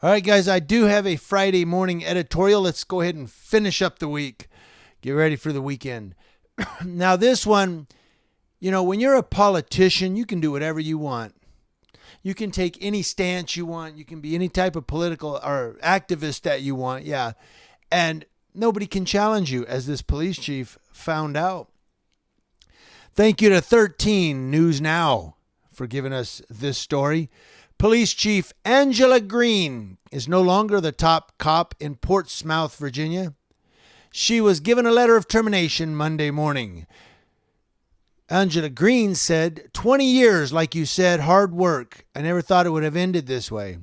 All right, guys, I do have a Friday morning editorial. Let's go ahead and finish up the week. Get ready for the weekend. Now, this one, when you're a politician, you can do whatever you want. You can take any stance you want. You can be any type of political or activist that you want. Yeah. And nobody can challenge you, as this police chief found out. Thank you to 13 News Now for giving us this story. Police Chief Angela Green is no longer the top cop in Portsmouth, Virginia. She was given a letter of termination Monday morning. Angela Green said, 20 years, like you said, hard work. I never thought it would have ended this way.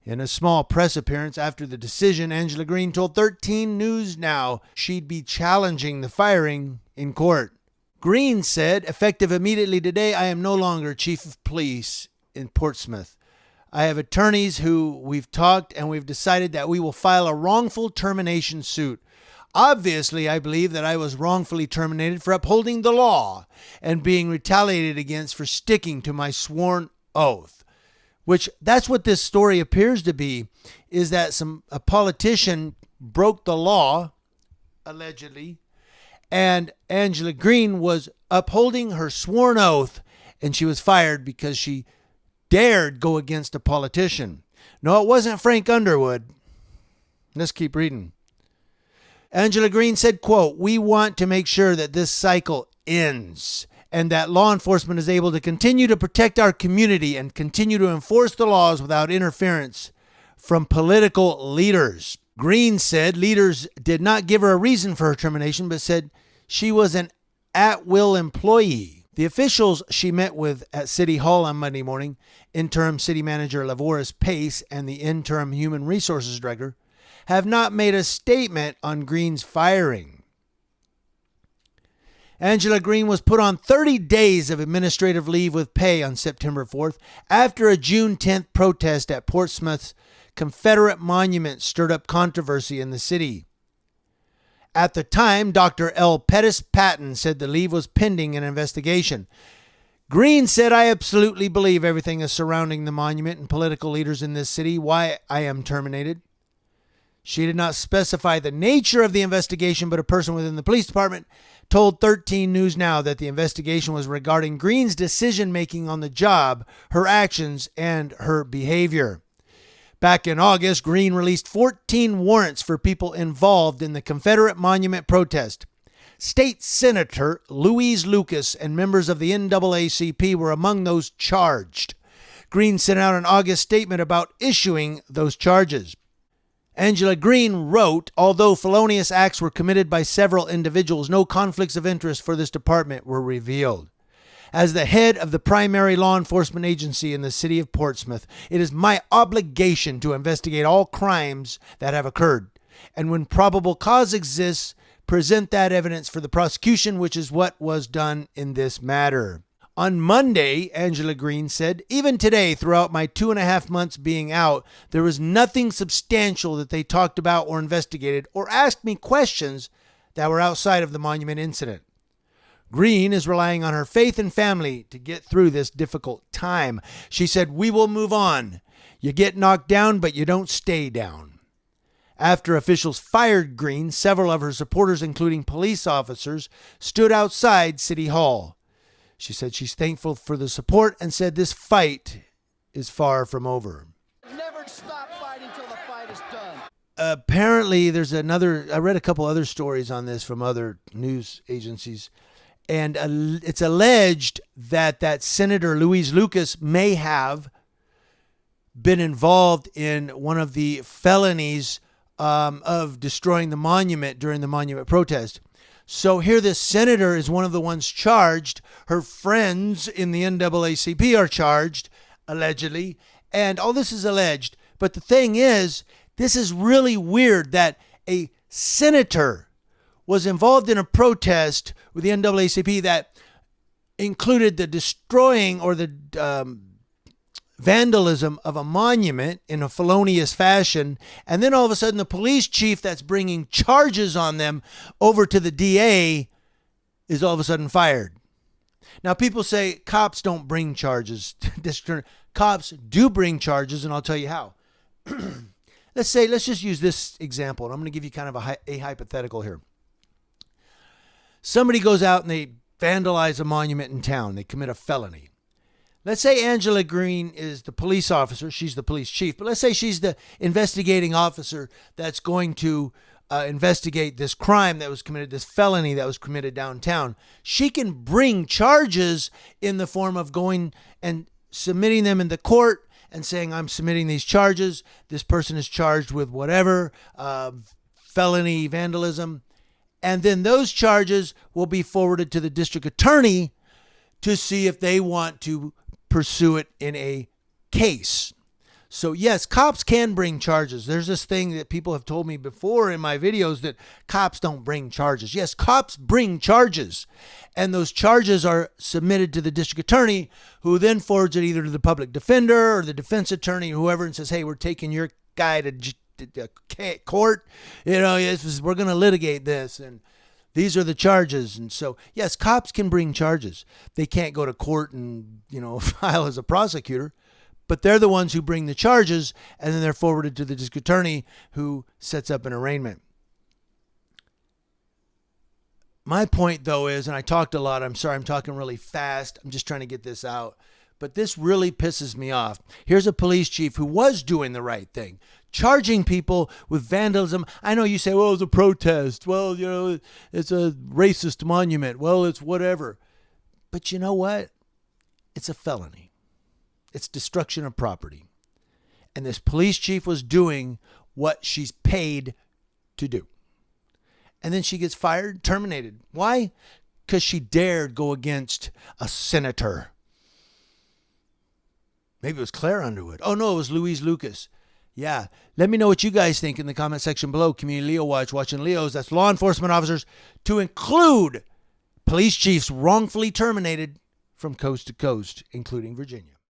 In a small press appearance after the decision, Angela Green told 13 News Now she'd be challenging the firing in court. Green said, effective immediately today, I am no longer chief of police in Portsmouth. I have attorneys who we've talked and we've decided that we will file a wrongful termination suit. Obviously, I believe that I was wrongfully terminated for upholding the law and being retaliated against for sticking to my sworn oath. Which, that's what this story appears to be, is that a politician broke the law, allegedly, and Angela Green was upholding her sworn oath, and she was fired because she dared go against a politician. No, it wasn't Frank Underwood. Let's keep reading. Angela Green said, quote, we want to make sure that this cycle ends and that law enforcement is able to continue to protect our community and continue to enforce the laws without interference from political leaders. Green said leaders did not give her a reason for her termination, but said she was an at-will employee. The officials she met with at City Hall on Monday morning, interim city manager Lavoris Pace and the interim human resources director, have not made a statement on Green's firing. Angela Green was put on 30 days of administrative leave with pay on September 4th after a June 10th protest at Portsmouth's Confederate Monument stirred up controversy in the city. At the time, Dr. L. Pettis Patton said the leave was pending an investigation. Green said, I absolutely believe everything is surrounding the monument and political leaders in this city, why I am terminated. She did not specify the nature of the investigation, but a person within the police department told 13 News Now that the investigation was regarding Green's decision-making on the job, her actions, and her behavior. Back in August, Green released 14 warrants for people involved in the Confederate Monument protest. State Senator Louise Lucas and members of the NAACP were among those charged. Green sent out an August statement about issuing those charges. Angela Green wrote, although felonious acts were committed by several individuals, no conflicts of interest for this department were revealed. As the head of the primary law enforcement agency in the city of Portsmouth, it is my obligation to investigate all crimes that have occurred, and when probable cause exists, present that evidence for the prosecution, which is what was done in this matter. On Monday, Angela Green said, even today, throughout my 2.5 months being out, there was nothing substantial that they talked about or investigated or asked me questions that were outside of the monument incident. Green is relying on her faith and family to get through this difficult time. She said, we will move on. You get knocked down, but you don't stay down. After officials fired Green, several of her supporters, including police officers, stood outside City Hall. She said she's thankful for the support and said this fight is far from over. Never stop fighting till the fight is done. Apparently, I read a couple other stories on this from other news agencies. And it's alleged that Senator Louise Lucas may have been involved in one of the felonies of destroying the monument during the monument protest. So here this senator is one of the ones charged. Her friends in the NAACP are charged, allegedly. And all this is alleged. But the thing is, this is really weird that a senator was involved in a protest with the NAACP that included the destroying or the vandalism of a monument in a felonious fashion. And then all of a sudden the police chief that's bringing charges on them over to the DA is all of a sudden fired. Now people say cops don't bring charges. Cops do bring charges, and I'll tell you how. let's just use this example, and I'm going to give you kind of a hypothetical here. Somebody goes out and they vandalize a monument in town. They commit a felony. Let's say Angela Green is the police officer. She's the police chief. But let's say she's the investigating officer that's going to investigate this crime that was committed, this felony that was committed downtown. She can bring charges in the form of going and submitting them in the court and saying, I'm submitting these charges. This person is charged with whatever, felony, vandalism. And then those charges will be forwarded to the district attorney to see if they want to pursue it in a case. So yes, cops can bring charges. There's this thing that people have told me before in my videos that cops don't bring charges. Yes, cops bring charges. And those charges are submitted to the district attorney, who then forwards it either to the public defender or the defense attorney or whoever and says, hey, we're taking your guy to court. You know, we're going to litigate this. And these are the charges. And so, yes, cops can bring charges. They can't go to court and, file as a prosecutor, but they're the ones who bring the charges, and then they're forwarded to the district attorney who sets up an arraignment. My point, though, is, and I talked a lot. I'm sorry, I'm talking really fast. I'm just trying to get this out. But this really pisses me off. Here's a police chief who was doing the right thing, charging people with vandalism. I know you say, well, it's a protest. Well, it's a racist monument. Well, it's whatever. But you know what? It's a felony. It's destruction of property. And this police chief was doing what she's paid to do. And then she gets fired, terminated. Why? Because she dared go against a senator. Maybe it was Claire Underwood. Oh, no, it was Louise Lucas. Yeah. Let me know what you guys think in the comment section below. Community Leo Watch, watching Leos. That's law enforcement officers, to include police chiefs wrongfully terminated from coast to coast, including Virginia.